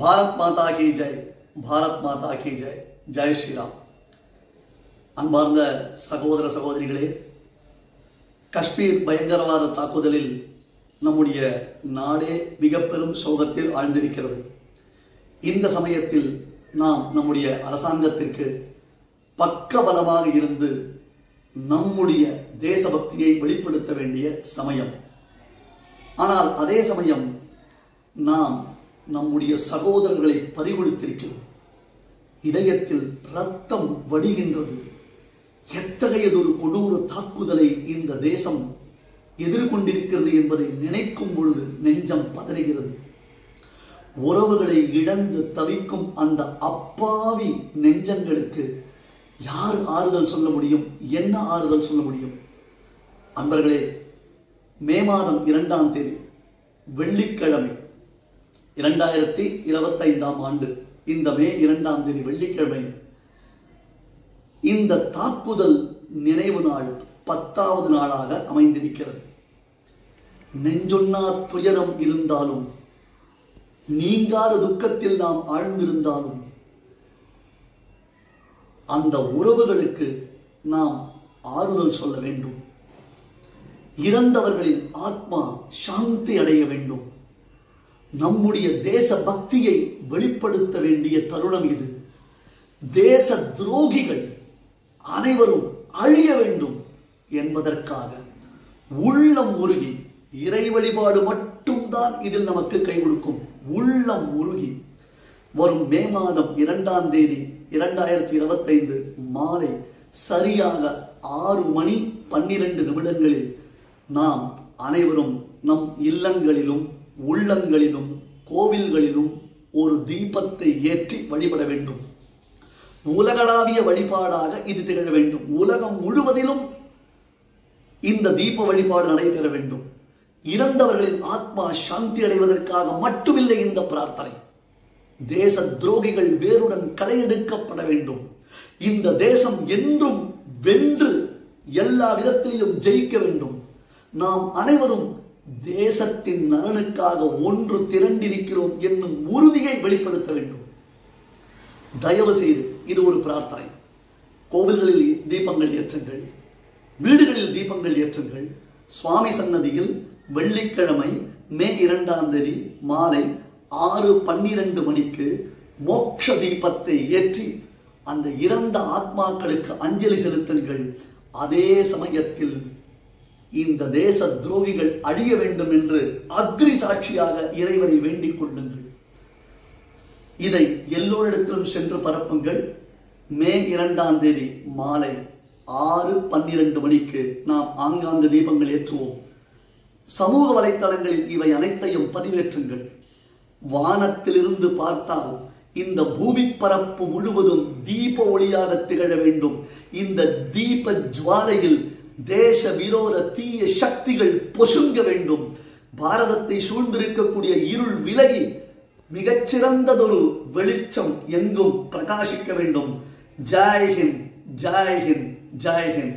பாரத் மாதா கி ஜெய், பாரத் மாதா கி ஜெய், ஜெய் ஸ்ரீராம். அன்பார்ந்த சகோதர சகோதரிகளே, காஷ்மீர் பயங்கரவாத தாக்குதலில் நம்முடைய நாடே மிக பெரும் சோகத்தில் ஆழ்ந்திருக்கிறது. இந்த சமயத்தில் நாம் நம்முடைய அரசாங்கத்திற்கு பக்கபலமாக இருந்து நம்முடைய தேசபக்தியை வெளிப்படுத்த வேண்டிய சமயம். ஆனால் அதே சமயம் நாம் நம்முடைய சகோதரர்களை பறிகொடுத்திருக்கிறோம். இதயத்தில் ரத்தம் வடிகின்றது. எத்தகையதொரு கொடூர தாக்குதலை இந்த தேசம் எதிர்கொண்டிருக்கிறது என்பதை நினைக்கும் பொழுது நெஞ்சம் பதறுகிறது. உறவுகளை இழந்து தவிக்கும் அந்த அப்பாவி நெஞ்சங்களுக்கு யார் ஆறுதல் சொல்ல முடியும்? என்ன ஆறுதல் சொல்ல முடியும்? அன்பர்களே, மே மாதம் 2ஆம் தேதி வெள்ளிக்கிழமை 2025ஆம் ஆண்டு இந்த மே 2ஆம் தேதி வெள்ளிக்கிழமை இந்த தாக்குதல் நினைவு நாள் 10வது நாளாக அமைந்திருக்கிறது. நெஞ்சொன்னா துயரம் இருந்தாலும், நீங்காத துக்கத்தில் நாம் ஆழ்ந்திருந்தாலும், அந்த உறவுகளுக்கு நாம் ஆறுதல் சொல்ல வேண்டும். இறந்தவர்களின் ஆத்மா சாந்தி அடைய வேண்டும். நம்முடைய தேச பக்தியை வெளிப்படுத்த வேண்டிய தருணம் இது. தேச துரோகிகள் அனைவரும் அழிய வேண்டும் என்பதற்காக உள்ளம் உருகி, இறை வழிபாடு மட்டும்தான் இதில் நமக்கு கை கொடுக்கும். உள்ளம் உருகி வரும் மே மாதம் 2ஆம் தேதி 2025 மாலை சரியாக 6:12 நாம் அனைவரும் நம் இல்லங்களிலும் உள்ளங்களிலும் கோவில்களிலும் ஒரு தீபத்தை ஏற்றி வழிபட வேண்டும். உலகளாவிய வழிபாடாக இது திகழ வேண்டும். உலகம் முழுவதிலும் இந்த தீப வழிபாடு நடைபெற வேண்டும். இறந்தவர்களின் ஆத்மா சாந்தி அடைவதற்காக மட்டுமில்லை இந்த பிரார்த்தனை. தேச துரோகிகள் வேருடன் களையெடுக்கப்பட வேண்டும். இந்த தேசம் என்றும் வென்று எல்லா விதத்திலும் ஜெயிக்க வேண்டும். நாம் அனைவரும் தேசத்தின் நலனுக்காக ஒன்று திரண்டிருக்கிறோம் என்னும் உறுதியை வெளிப்படுத்த வேண்டும். தயவு செய்து இது ஒரு பிரார்த்தனை. கோவில்களில் தீபங்கள் ஏற்றுங்கள், வீடுகளில் தீபங்கள் ஏற்றுங்கள். சுவாமி சன்னதியில் வெள்ளிக்கிழமை மே 2ஆம் தேதி மாலை 6:12 மோட்ச தீபத்தை ஏற்றி அந்த இறந்த ஆத்மாக்களுக்கு அஞ்சலி செலுத்துங்கள். அதே சமயத்தில் இந்த தேச துரோகிகள் அழிய வேண்டும் என்று அக்னி சாட்சியாக இறைவனை வேண்டிக் கொள்ளுங்கள். இதை எல்லோரிடத்திலும் சென்று பரப்புங்கள். மே 2ஆம் தேதி மாலை 6:12 நாம் ஆங்காங்கு தீபங்கள் ஏற்றுவோம். சமூக வலைத்தளங்களில் இவை அனைத்தையும் பதிவேற்றுங்கள். வானத்திலிருந்து பார்த்தால் இந்த பூமி பரப்பு முழுவதும் தீப ஒளியாக திகழ வேண்டும். இந்த தீப ஜுவாலையில் தேச விரோத தீய சக்திகள் பொசுங்க வேண்டும். பாரதத்தை சூழ்ந்திருக்கக்கூடிய இருள் விலகி மிகச்சிறந்ததொரு வெளிச்சம் எங்கும் பிரகாசிக்க வேண்டும். ஜெய் ஹிந்த், ஜெய் ஹிந்த், ஜெய் ஹிந்த்.